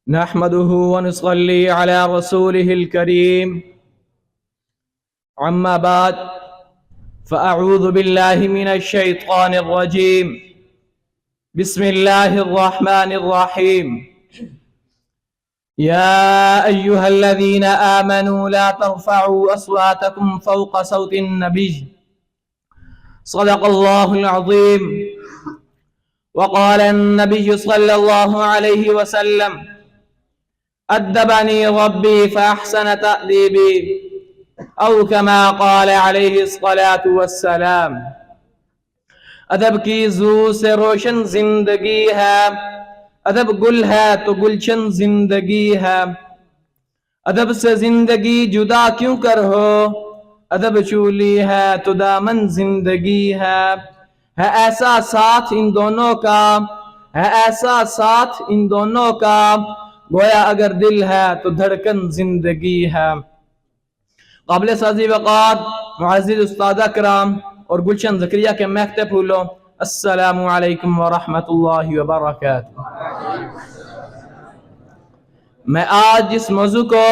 نحمده ونصلي على رسوله الكريم أما بعد فأعوذ بالله من الشيطان الرجيم بسم الله الرحمن الرحيم يا أيها الذين آمنوا لا ترفعوا أصواتكم فوق صوت النبي صدق الله العظيم. وقال النبي صلى الله عليه وسلم أدبني ربي فأحسن تأديبي او كما قال علیہ الصلاۃ والسلام. ادب کی زو سے روشن زندگی ہے، ادب گل ہے تو گلشن زندگی ہے. ادب سے زندگی جدا کیوں کر ہو، ادب چولی ہے تو دامن زندگی ہے. ہے ایسا ساتھ ان دونوں کا، ہے ایسا ساتھ ان دونوں کا، گویا اگر دل ہے تو دھڑکن زندگی ہے. قابل سازی وقار معزز استاد کرام اور گلشن زکریا کے مہکتے پھولوں، السلام علیکم ورحمۃ اللہ وبرکاتہ. میں آج جس موضوع کو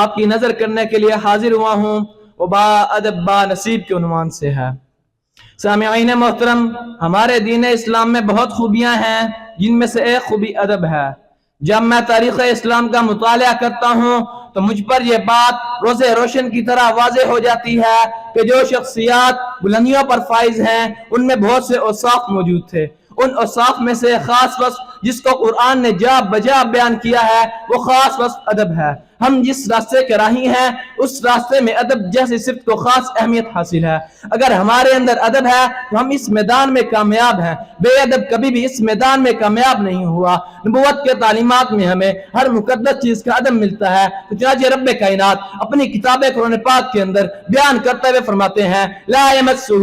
آپ کی نظر کرنے کے لیے حاضر ہوا ہوں وہ با ادب با نصیب کے عنوان سے ہے. سامعین محترم، ہمارے دین اسلام میں بہت خوبیاں ہیں جن میں سے ایک خوبی ادب ہے. جب میں تاریخ اسلام کا مطالعہ کرتا ہوں تو مجھ پر یہ بات روز روشن کی طرح واضح ہو جاتی ہے کہ جو شخصیات بلندیوں پر فائز ہیں ان میں بہت سے اوصاف موجود تھے. ان اوصاف میں سے خاص وصف جس کو قرآن نے جا بجا بیان کیا ہے وہ خاص وصف ادب ہے. ہم جس راستے کے راہی ہیں اس راستے میں ادب جیسی صفت کو خاص اہمیت حاصل ہے. اگر ہمارے اندر ادب ہے تو ہم اس میدان میں کامیاب ہیں. بے ادب کبھی بھی اس میدان میں کامیاب نہیں ہوا. نبوت کے تعلیمات میں ہمیں ہر مقدس چیز کا ادب ملتا ہے. چنانچہ رب کائنات اپنی کتاب قرآن پاک کے اندر بیان کرتے ہوئے فرماتے ہیں لا یمسہ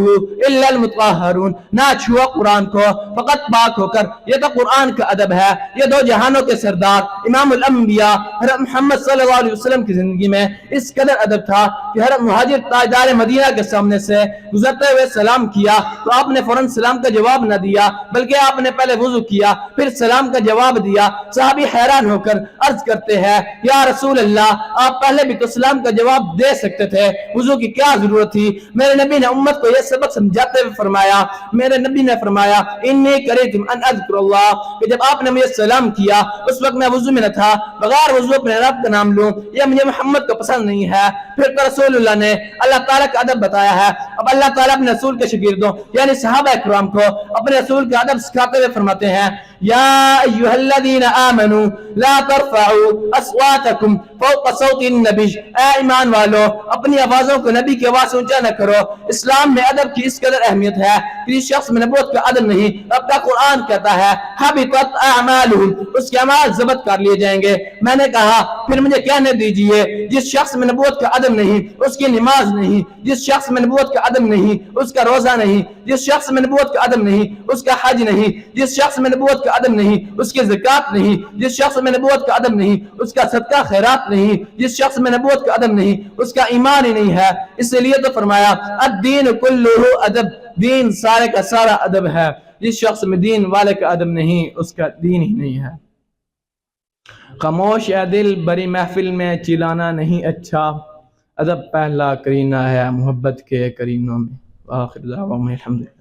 الا المطہرون، نہ چھو قرآن کو فقط پاک ہو کر. یہ تو قرآن کا ادب ہے. یہ دو جہانوں کے سردار امام الانبیاء حضرت محمد صلی اللہ علیہ وسلم کی زندگی میں اس قدر ادب تھا کہ حضرت مہاجر تاجدار مدینہ کے سامنے سے گزرتے ہوئے سلام کیا تو آپ نے فوراً سلام کا جواب نہ دیا بلکہ آپ نے پہلے وضو کیا پھر سلام کا جواب دیا. صحابی حیران ہو کر عرض کرتے ہیں یا رسول اللہ، آپ پہلے بھی تو سلام کا جواب دے سکتے تھے، وضو کی کیا ضرورت تھی؟ میرے نبی نے امت کو یہ سبق سمجھاتے ہوئے فرمایا، میرے نبی نے فرمایا انی کریتم ان اذکر اللہ، کہ جب آپ نے مجھے سلام کیا اس وقت میں وضو میں نہ تھا، بغیر وضو اپنے رب کا نام لوں یہ مجھے محمد کو پسند نہیں ہے. پھر تو رسول اللہ نے اللہ تعالیٰ کا ادب بتایا ہے. اب اللہ تعالیٰ اپنے رسول کے شاگردوں یعنی صحابہ کرام کو اپنے رسول کا ادب سکھاتے ہوئے فرماتے ہیں یا ایھا الذین آمنوا لا ترفعوا اصواتکم فوق صوت النبی، اے ایمان والو اپنی آوازوں کو نبی کی آواز سے اونچا نہ کرو. اسلام میں ادب کی اس قدر اہمیت ہے کہ اس شخص میں نبوت کا ادب نہیں. رب کا قرآن کہتا ہے حبطت اعمالہم، اس کے اعمال ضبط کر لیے جائیں گے. میں نے کہا پھر مجھے کہنے دیجئے جس شخص میں نبوت کا ادب نہیں اس کی نماز نہیں، جس شخص میں نبوت کا ادب نہیں اس کا روزہ نہیں، جس شخص میں نبوت کا ادب نہیں اس کا حج نہیں، جس شخص میں نبوت کا ادب نہیں اس کی زکوٰۃ نہیں، جس شخص میں نبوت کا ادب نہیں اس کا صدقہ خیرات نہیں، جس شخص میں نبوت کا ادب نہیں اس کا ایمان ہی نہیں ہے. اس لیے تو فرمایا الدین کلہ ادب، دین سارے کا سارا ادب ہے. جس شخص میں دین والے کا ادب نہیں اس کا دین ہی نہیں ہے. خاموش اے دل بری محفل میں چلانا نہیں اچھا، ادب پہلا کرینہ ہے محبت کے کرینوں میں. آخر دعوانا الحمدللہ.